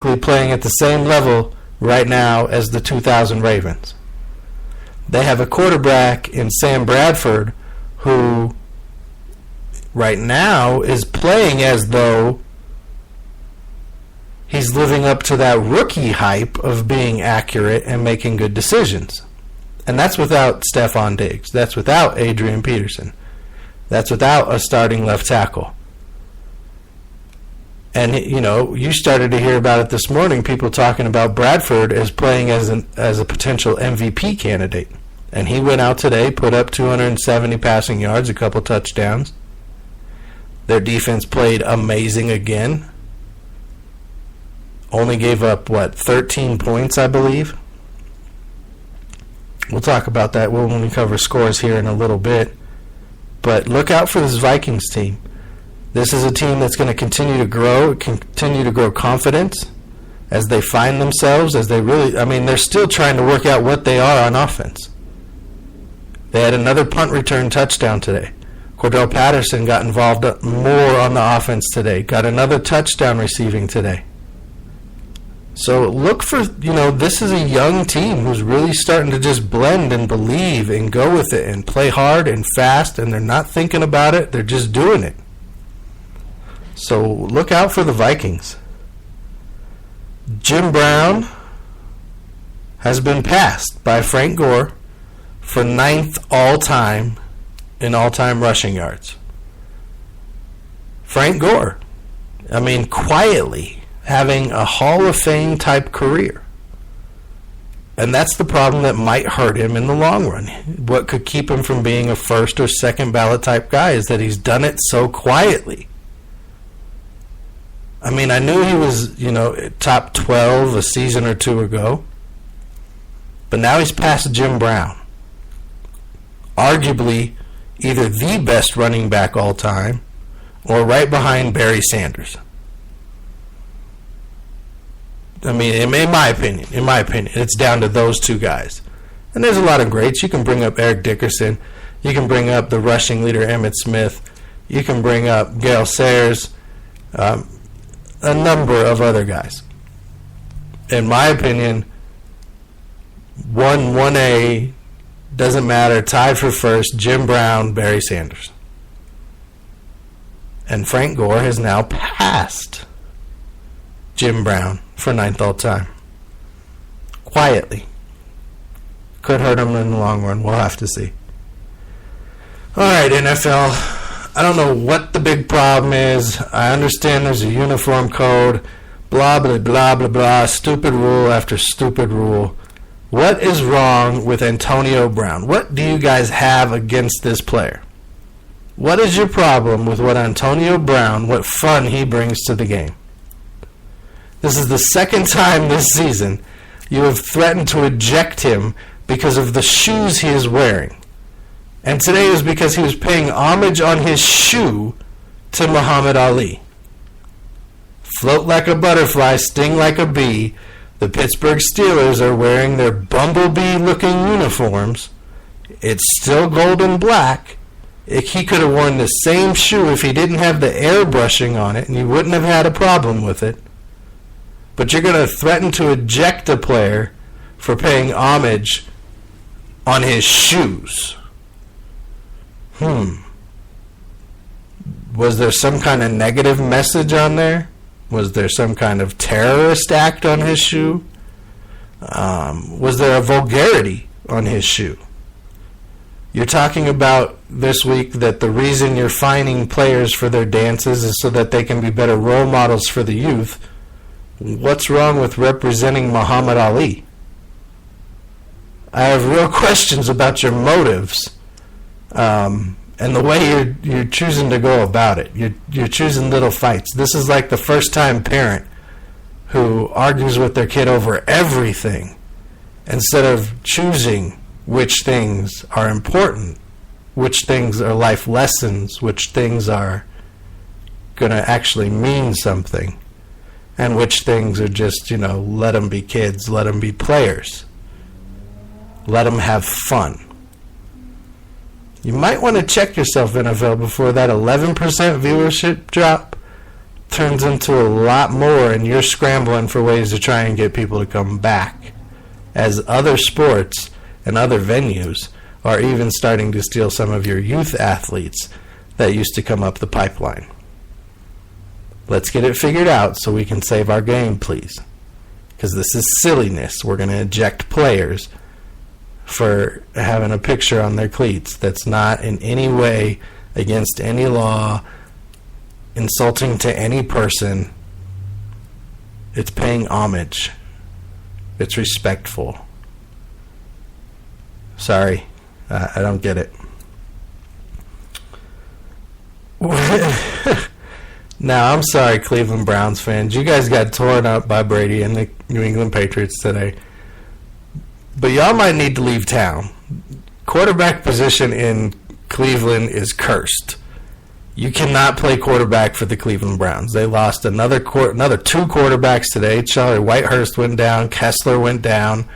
basically playing at the same level right now as the 2000 Ravens. They have a quarterback in Sam Bradford who right now is playing as though he's living up to that rookie hype of being accurate and making good decisions. And that's without Stephon Diggs. That's without Adrian Peterson. That's without a starting left tackle. And, you know, you started to hear about it this morning, people talking about Bradford as playing as a potential MVP candidate. And he went out today, put up 270 passing yards, a couple touchdowns. Their defense played amazing again. Only gave up, 13 points, I believe? We'll talk about that when we cover scores here in a little bit. But look out for this Vikings team. This is a team that's going to continue to grow confidence as they find themselves, as they really, they're still trying to work out what they are on offense. They had another punt return touchdown today. Cordell Patterson got involved more on the offense today, got another touchdown receiving today. So look for, this is a young team who's really starting to just blend and believe and go with it and play hard and fast, and they're not thinking about it, they're just doing it. So look out for the Vikings. Jim Brown has been passed by Frank Gore for 9th all-time in all-time rushing yards. Frank Gore, quietly having a Hall of Fame type career. And that's the problem that might hurt him in the long run. What could keep him from being a first or second ballot type guy is that he's done it so quietly. I knew he was, top 12 a season or two ago. But now he's past Jim Brown. Arguably either the best running back all time or right behind Barry Sanders. In my opinion, it's down to those two guys. And there's a lot of greats. You can bring up Eric Dickerson. You can bring up the rushing leader, Emmitt Smith. You can bring up Gale Sayers. A number of other guys. In my opinion, 1A, doesn't matter, tied for first, Jim Brown, Barry Sanders. And Frank Gore has now passed Jim Brown for 9th all time. Quietly. Could hurt him in the long run. We'll have to see. Alright, NFL. I don't know what the big problem is. I understand there's a uniform code. Blah, blah, blah, blah, blah. Stupid rule after stupid rule. What is wrong with Antonio Brown? What do you guys have against this player? What is your problem with what Antonio Brown, what fun he brings to the game? This is the second time this season you have threatened to eject him because of the shoes he is wearing. And today was because he was paying homage on his shoe to Muhammad Ali. Float like a butterfly, sting like a bee. The Pittsburgh Steelers are wearing their bumblebee-looking uniforms. It's still gold and black. He could have worn the same shoe if he didn't have the airbrushing on it, and you wouldn't have had a problem with it. But you're going to threaten to eject a player for paying homage on his shoes. Was there some kind of negative message on there? Was there some kind of terrorist act on his shoe? Was there a vulgarity on his shoe? You're talking about this week that the reason you're fining players for their dances is so that they can be better role models for the youth. What's wrong with representing Muhammad Ali? I have real questions about your motives. And the way you're choosing to go about it. You're choosing little fights. This is like the first-time parent who argues with their kid over everything instead of choosing which things are important, which things are life lessons, which things are going to actually mean something, and which things are just, let them be kids, let them be players. Let them have fun. You might want to check yourself, NFL, before that 11% viewership drop turns into a lot more, and you're scrambling for ways to try and get people to come back, as other sports and other venues are even starting to steal some of your youth athletes that used to come up the pipeline. Let's get it figured out so we can save our game, please. Because this is silliness. We're going to eject players for having a picture on their cleats that's not in any way against any law, insulting to any person. It's paying homage. It's respectful. Sorry, I don't get it. Now, I'm sorry, Cleveland Browns fans. You guys got torn up by Brady and the New England Patriots today. But y'all might need to leave town. Quarterback position in Cleveland is cursed. You cannot play quarterback for the Cleveland Browns. They lost another two quarterbacks today. Charlie Whitehurst went down. Kessler went down.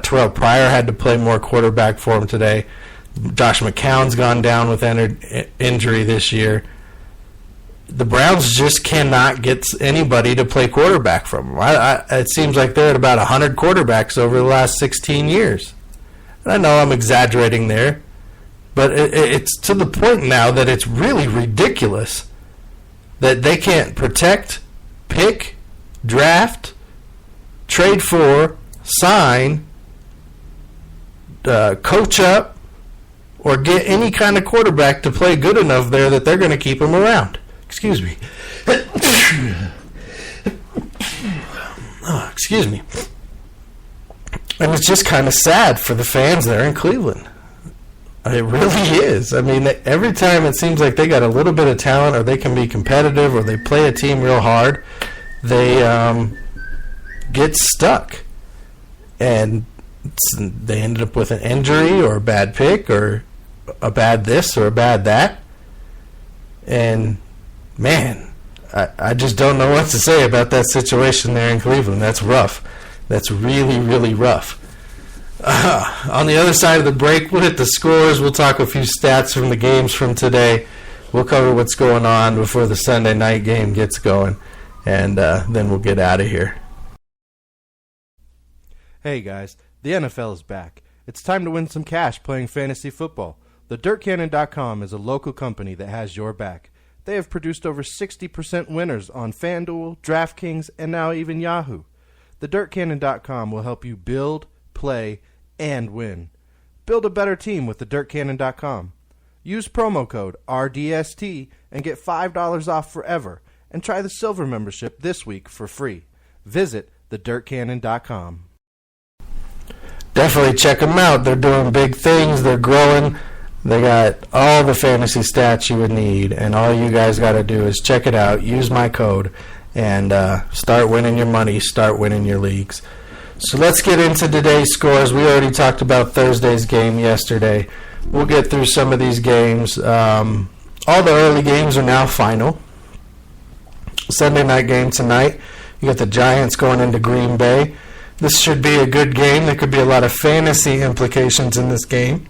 Terrell Pryor had to play more quarterback for him today. Josh McCown's gone down with injury this year. The Browns just cannot get anybody to play quarterback from them. It seems like they're at about 100 quarterbacks over the last 16 years. And I know I'm exaggerating there, but it's to the point now that it's really ridiculous that they can't protect, pick, draft, trade for, sign, coach up, or get any kind of quarterback to play good enough there that they're going to keep him around. Excuse me. Oh, excuse me. And it's just kind of sad for the fans there in Cleveland. It really is. I mean, every time it seems like they got a little bit of talent, or they can be competitive, or they play a team real hard, they get stuck. And they ended up with an injury or a bad pick or a bad this or a bad that. And man, I just don't know what to say about that situation there in Cleveland. That's rough. That's really, really rough. On the other side of the break, we'll hit the scores. We'll talk a few stats from the games from today. We'll cover what's going on before the Sunday night game gets going. And then we'll get out of here. Hey, guys. The NFL is back. It's time to win some cash playing fantasy football. TheDirtCannon.com is a local company that has your back. They have produced over 60% winners on FanDuel, DraftKings, and now even Yahoo. TheDirtCannon.com will help you build, play, and win. Build a better team with TheDirtCannon.com. Use promo code RDST and get $5 off forever. And try the Silver membership this week for free. Visit TheDirtCannon.com. Definitely check them out. They're doing big things. They're growing. They got all the fantasy stats you would need, and all you guys got to do is check it out, use my code, and start winning your money, start winning your leagues. So let's get into today's scores. We already talked about Thursday's game yesterday. We'll get through some of these games. All the early games are now final. Sunday night game tonight. You got the Giants going into Green Bay. This should be a good game. There could be a lot of fantasy implications in this game.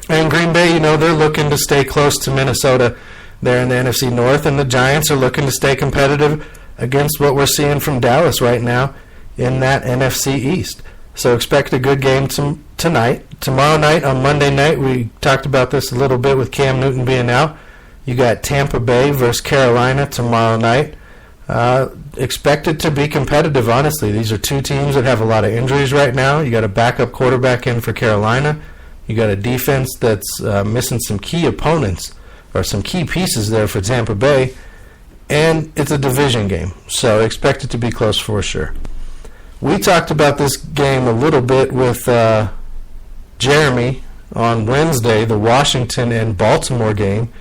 And Green Bay, they're looking to stay close to Minnesota there in the NFC North, and the Giants are looking to stay competitive against what we're seeing from Dallas right now in that NFC East. So expect a good game tonight. Tomorrow night, on Monday night, we talked about this a little bit with Cam Newton being out. You got Tampa Bay versus Carolina tomorrow night. Expect it to be competitive, honestly. These are two teams that have a lot of injuries right now. You got a backup quarterback in for Carolina. You got a defense that's missing some key opponents or some key pieces there for Tampa Bay. And it's a division game, so expect it to be close for sure. We talked about this game a little bit with Jeremy on Wednesday, the Washington and Baltimore game.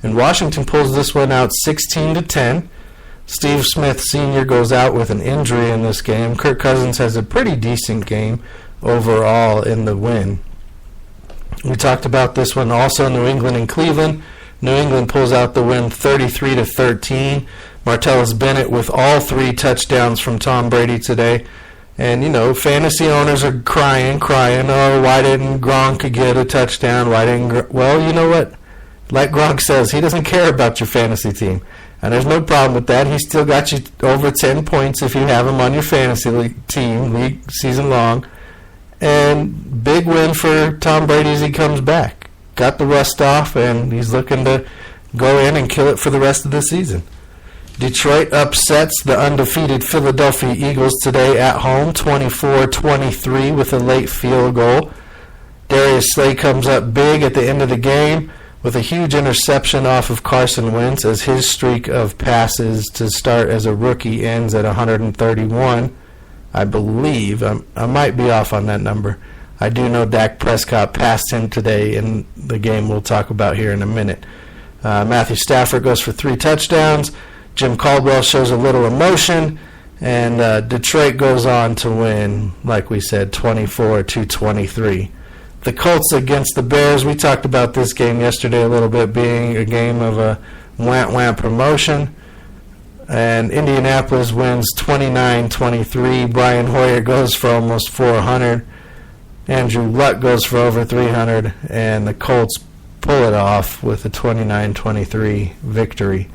And Washington pulls this one out 16-10. Steve Smith Sr. goes out with an injury in this game. Kirk Cousins has a pretty decent game overall in the win. We talked about this one also, New England and Cleveland. New England pulls out the win 33-13. Martellus Bennett with all 3 touchdowns from Tom Brady today. And, fantasy owners are crying, oh, why didn't Gronk get a touchdown? Well, you know what? Like Gronk says, he doesn't care about your fantasy team. And there's no problem with that. He still got you over 10 points if you have him on your fantasy league season long. And big win for Tom Brady as he comes back. Got the rust off, and he's looking to go in and kill it for the rest of the season. Detroit upsets the undefeated Philadelphia Eagles today at home, 24-23 with a late field goal. Darius Slay comes up big at the end of the game with a huge interception off of Carson Wentz as his streak of passes to start as a rookie ends at 131. I believe. I might be off on that number. I do know Dak Prescott passed him today in the game we'll talk about here in a minute. Matthew Stafford goes for 3 touchdowns. Jim Caldwell shows a little emotion. And Detroit goes on to win, like we said, 24-23. The Colts against the Bears. We talked about this game yesterday a little bit being a game of a wham promotion. And Indianapolis wins 29-23. Brian Hoyer goes for almost 400. Andrew Luck goes for over 300. And the Colts pull it off with a 29-23 victory.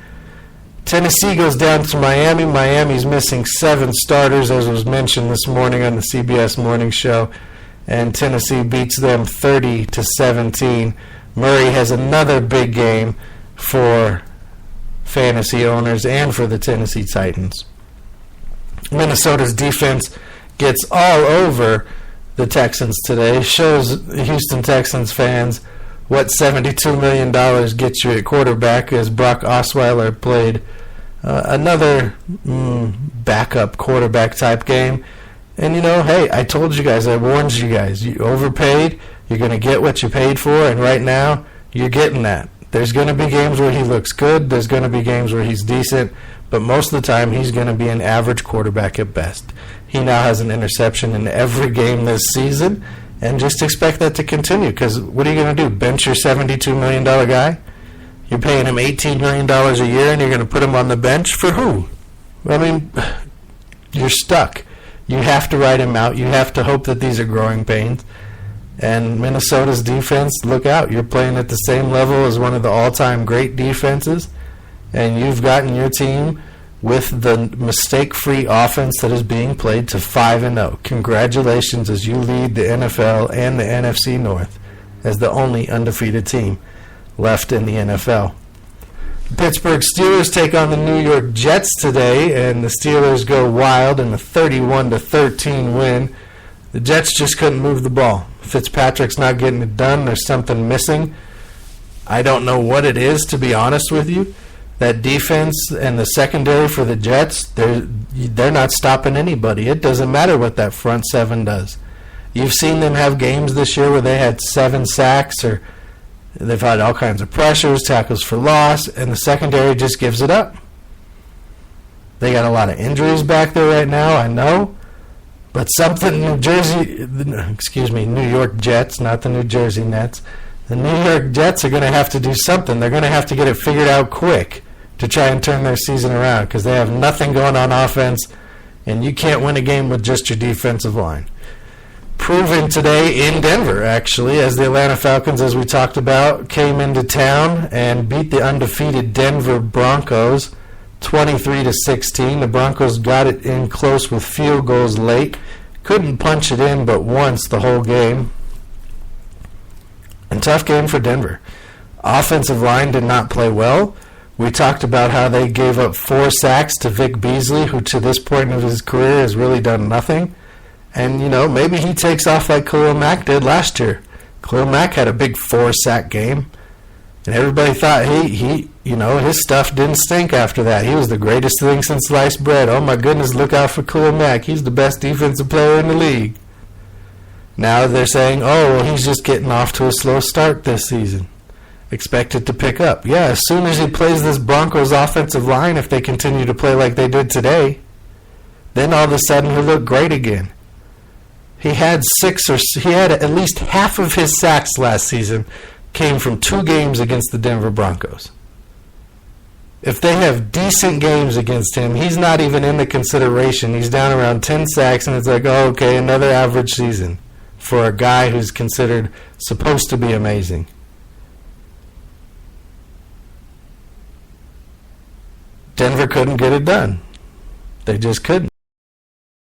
Tennessee goes down to Miami. Miami's missing 7 starters, as was mentioned this morning on the CBS Morning Show. And Tennessee beats them 30-17. Murray has another big game for fantasy owners and for the Tennessee Titans. Minnesota's defense gets all over the Texans today. Shows Houston Texans fans what $72 million gets you at quarterback, as Brock Osweiler played another backup quarterback type game. And, hey, I told you guys, I warned you guys, you overpaid, you're going to get what you paid for, and right now, you're getting that. There's going to be games where he looks good, there's going to be games where he's decent, but most of the time, he's going to be an average quarterback at best. He now has an interception in every game this season, and just expect that to continue, because what are you going to do, bench your $72 million guy? You're paying him $18 million a year, and you're going to put him on the bench? For who? I mean, you're stuck. You have to ride him out. You have to hope that these are growing pains. And Minnesota's defense, look out. You're playing at the same level as one of the all-time great defenses, and you've gotten your team with the mistake-free offense that is being played to 5-0. Congratulations as you lead the NFL and the NFC North as the only undefeated team left in the NFL. Pittsburgh Steelers take on the New York Jets today, and the Steelers go wild in a 31-13 win. The Jets just couldn't move the ball. Fitzpatrick's not getting it done. There's something missing. I don't know what it is, to be honest with you. That defense and the secondary for the Jets, they're not stopping anybody. It doesn't matter what that front seven does. You've seen them have games this year where they had 7 sacks, or they've had all kinds of pressures, tackles for loss, and the secondary just gives it up. They got a lot of injuries back there right now, I know. But something New York Jets, not the New Jersey Nets. The New York Jets are going to have to do something. They're going to have to get it figured out quick to try and turn their season around, because they have nothing going on offense, and you can't win a game with just your defensive line. Proven today in Denver, actually, as the Atlanta Falcons, as we talked about, came into town and beat the undefeated Denver Broncos 23-16. The Broncos got it in close with field goals late. Couldn't punch it in but once the whole game. And tough game for Denver. Offensive line did not play well. We talked about how they gave up 4 sacks to Vic Beasley, who to this point of his career has really done nothing. And, maybe he takes off like Khalil Mack did last year. Khalil Mack had a big 4-sack game. And everybody thought he his stuff didn't stink after that. He was the greatest thing since sliced bread. Oh, my goodness, look out for Khalil Mack. He's the best defensive player in the league. Now they're saying, he's just getting off to a slow start this season. Expect it to pick up. Yeah, as soon as he plays this Broncos offensive line, if they continue to play like they did today, then all of a sudden he'll look great again. He had at least half of his sacks last season came from 2 games against the Denver Broncos. If they have decent games against him, he's not even in the consideration. He's down around 10 sacks, and it's like, okay, another average season for a guy who's considered supposed to be amazing. Denver couldn't get it done. They just couldn't.